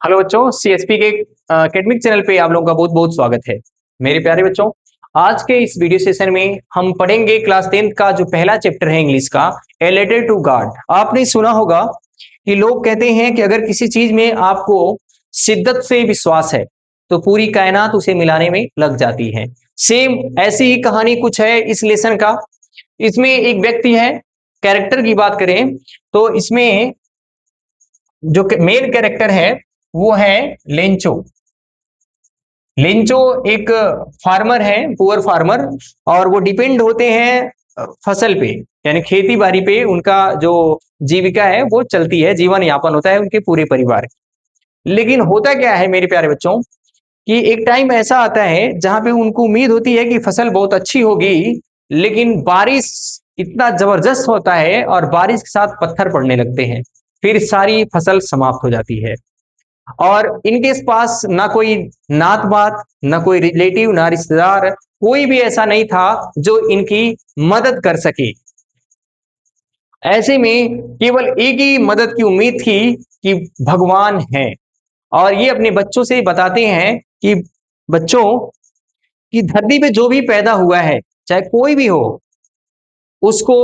Hello बच्चों, CSP के academic channel पे आप लोगों का बहुत बहुत स्वागत है। मेरे प्यारे बच्चों, आज के इस वीडियो सेशन में हम पढ़ेंगे क्लास 10th का जो पहला चैप्टर है इंग्लिश का, ए लेटर टू गॉड। आपने सुना होगा कि लोग कहते हैं कि अगर किसी चीज में आपको शिद्दत से विश्वास है तो पूरी कायनात उसे मिलाने में लग जाती है। सेम ऐसी ही कहानी कुछ है इस लेसन का। इसमें एक व्यक्ति है, कैरेक्टर की बात करें तो इसमें जो मेन कैरेक्टर है वो है लेंचो। लेंचो एक फार्मर है, पुअर फार्मर, और वो डिपेंड होते हैं फसल पे, यानी खेती बाड़ी पे। उनका जो जीविका है वो चलती है, जीवन यापन होता है उनके पूरे परिवार का। लेकिन होता क्या है मेरे प्यारे बच्चों कि एक टाइम ऐसा आता है जहां पे उनको उम्मीद होती है कि फसल बहुत अच्छी होगी, लेकिन बारिश इतना जबरदस्त होता है और बारिश के साथ पत्थर पड़ने लगते हैं, फिर सारी फसल समाप्त हो जाती है। और इनके पास ना कोई नात बात, ना कोई रिलेटिव, ना रिश्तेदार, कोई भी ऐसा नहीं था जो इनकी मदद कर सके। ऐसे में केवल एक ही मदद की उम्मीद थी कि भगवान है। और ये अपने बच्चों से बताते हैं कि बच्चों, कि धरती पे जो भी पैदा हुआ है, चाहे कोई भी हो, उसको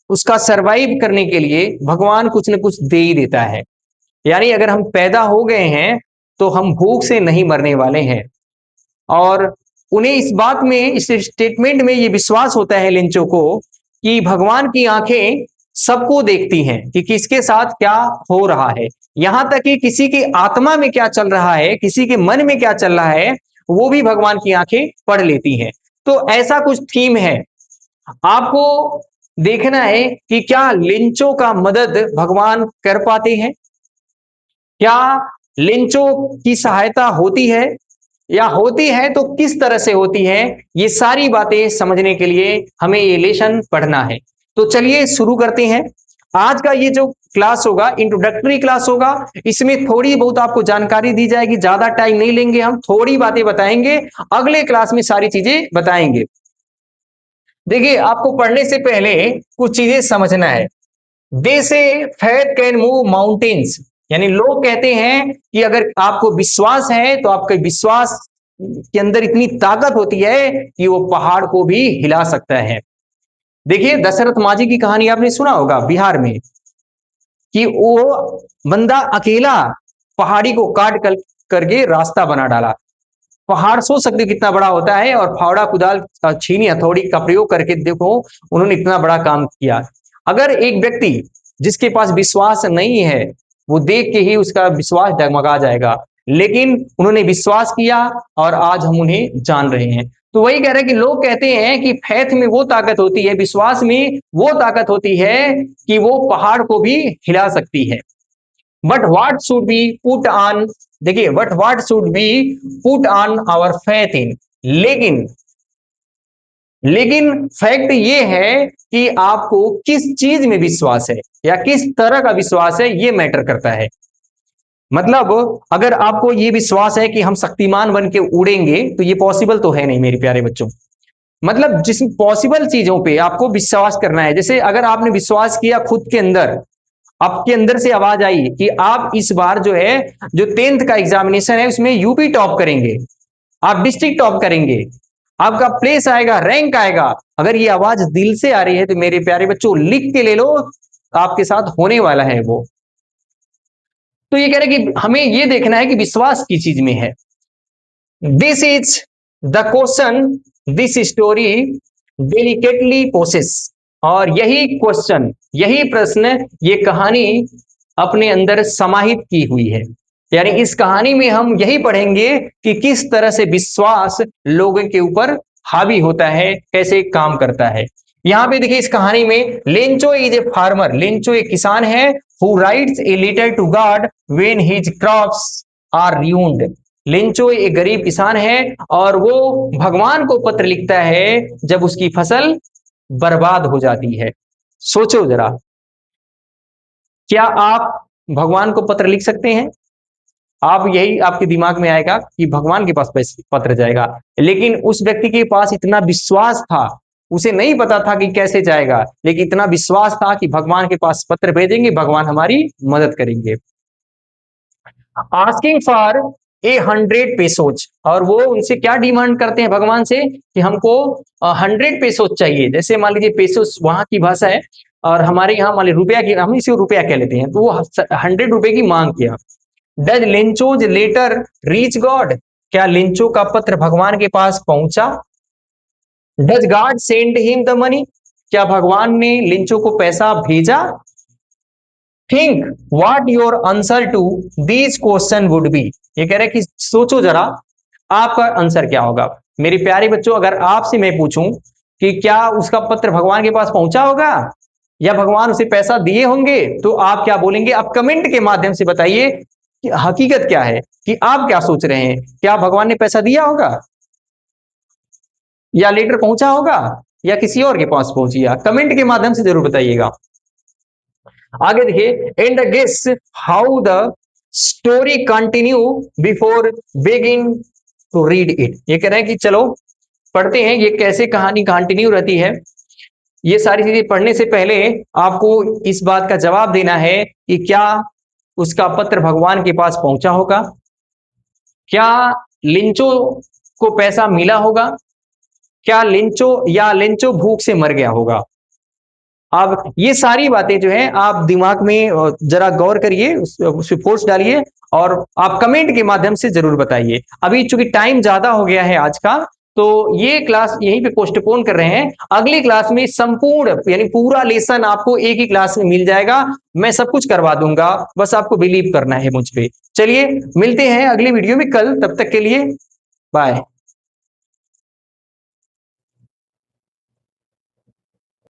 उसका सरवाइव करने के लिए भगवान कुछ न कुछ दे ही देता है। यानी अगर हम पैदा हो गए हैं तो हम भूख से नहीं मरने वाले हैं। और उन्हें इस बात में, इस स्टेटमेंट में ये विश्वास होता है लिंचो को, कि भगवान की आंखें सबको देखती हैं कि किसके साथ क्या हो रहा है। यहां तक कि किसी की आत्मा में क्या चल रहा है, किसी के मन में क्या चल रहा है, वो भी भगवान की आंखें पढ़ लेती हैं। तो ऐसा कुछ थीम है। आपको देखना है कि क्या लिंचो का मदद भगवान कर पाते हैं, क्या लिंचो की सहायता होती है, या होती है तो किस तरह से होती है। ये सारी बातें समझने के लिए हमें ये लेसन पढ़ना है। तो चलिए शुरू करते हैं। आज का ये जो क्लास होगा, इंट्रोडक्टरी क्लास होगा। इसमें थोड़ी बहुत आपको जानकारी दी जाएगी, ज्यादा टाइम नहीं लेंगे, हम थोड़ी बातें बताएंगे, अगले क्लास में सारी चीजें बताएंगे। देखिए, आपको पढ़ने से पहले कुछ चीजें समझना है। दे से फेथ कैन मूव माउंटेन्स, यानी लोग कहते हैं कि अगर आपको विश्वास है तो आपके विश्वास के अंदर इतनी ताकत होती है कि वो पहाड़ को भी हिला सकता है। देखिए, दशरथ माझी की कहानी आपने सुना होगा बिहार में, कि वो बंदा अकेला पहाड़ी को काट करके रास्ता बना डाला। पहाड़ सोच सकते हो कितना बड़ा होता है, और फावड़ा, कुदाल, छीनी, हथौड़ी का प्रयोग करके देखो उन्होंने इतना बड़ा काम किया। अगर एक व्यक्ति जिसके पास विश्वास नहीं है, वो देख के ही उसका विश्वास डगमगा जाएगा, लेकिन उन्होंने विश्वास किया और आज हम उन्हें जान रहे हैं। तो वही कह रहे हैं कि लोग कहते हैं कि फेथ में वो ताकत होती है, विश्वास में वो ताकत होती है कि वो पहाड़ को भी हिला सकती है। But what should be put on, देखिए, but what should be put on our faith in, लेकिन लेकिन फैक्ट ये है कि आपको किस चीज में विश्वास है या किस तरह का विश्वास है, ये मैटर करता है। मतलब अगर आपको ये विश्वास है कि हम शक्तिमान बन के उड़ेंगे, तो ये पॉसिबल तो है नहीं मेरे प्यारे बच्चों। मतलब जिस पॉसिबल चीजों पे आपको विश्वास करना है, जैसे अगर आपने विश्वास किया खुद के अंदर, आपके अंदर से आवाज आई कि आप इस बार जो है, जो 10th का एग्जामिनेशन है उसमें यूपी टॉप करेंगे, आप डिस्ट्रिक्ट टॉप करेंगे, आपका प्लेस आएगा, रैंक आएगा। अगर ये आवाज दिल से आ रही है तो मेरे प्यारे बच्चों लिख के ले लो, आपके साथ होने वाला है वो। तो ये कह रहे कि हमें ये देखना है कि विश्वास की चीज में है। This is the question this story delicately poses, और यही क्वेश्चन, यही प्रश्न, ये कहानी अपने अंदर समाहित की हुई है। यानी इस कहानी में हम यही पढ़ेंगे कि किस तरह से विश्वास लोगों के ऊपर हावी होता है, कैसे काम करता है। यहां पे देखिए, इस कहानी में Lencho is a farmer, Lencho एक किसान है, who writes a letter to God when his crops are ruined। Lencho एक गरीब किसान है और वो भगवान को पत्र लिखता है जब उसकी फसल बर्बाद हो जाती है। सोचो जरा, क्या आप भगवान को पत्र लिख सकते हैं? आप, यही आपके दिमाग में आएगा कि भगवान के पास पत्र जाएगा, लेकिन उस व्यक्ति के पास इतना विश्वास था, उसे नहीं पता था कि कैसे जाएगा, लेकिन इतना विश्वास था कि भगवान के पास पत्र भेजेंगे, भगवान हमारी मदद करेंगे। आस्किंग फॉर 100 पेसोज, और वो उनसे क्या डिमांड करते हैं भगवान से कि हमको 100 पेसोज चाहिए। जैसे मान लीजिए पेसोज वहां की भाषा है और हमारे यहाँ मान लीजिए रुपया की, हम इसे रुपया कह लेते हैं, तो वो 100 रुपए की मांग किया। Does Lencho's letter reach God, क्या लिंचो का पत्र भगवान के पास पहुंचा? Does God send him the money, क्या भगवान ने लिंचो को पैसा भेजा? Think what your answer to these question would be, ये कह रहे हैं कि सोचो जरा आपका आंसर क्या होगा। मेरे प्यारे बच्चों, अगर आपसे मैं पूछूं कि क्या उसका पत्र भगवान के पास पहुंचा होगा या भगवान उसे पैसा दिए होंगे, तो आप क्या बोलेंगे? आप कमेंट के माध्यम से बताइए कि हकीकत क्या है, कि आप क्या सोच रहे हैं। क्या भगवान ने पैसा दिया होगा या लेटर पहुंचा होगा या किसी और के पास पहुंच गया? कमेंट के माध्यम से जरूर बताइएगा। आगे देखिए, and guess how the story continue before begin to read it, ये कह रहे हैं कि चलो पढ़ते हैं ये कैसे कहानी कंटिन्यू रहती है। ये सारी चीजें पढ़ने से पहले आपको इस बात का जवाब देना है कि क्या उसका पत्र भगवान के पास पहुंचा होगा, क्या लिंचो को पैसा मिला होगा, क्या लिंचो भूख से मर गया होगा। अब ये सारी बातें जो है आप दिमाग में जरा गौर करिए, उस पे फोर्स डालिए और आप कमेंट के माध्यम से जरूर बताइए। अभी चूंकि टाइम ज्यादा हो गया है आज का, तो ये क्लास यहीं पे पोस्टपोन कर रहे हैं। अगली क्लास में संपूर्ण यानी पूरा लेसन आपको एक ही क्लास में मिल जाएगा। मैं सब कुछ करवा दूंगा, बस आपको बिलीव करना है मुझ पे। चलिए मिलते हैं अगली वीडियो में कल, तब तक के लिए बाय।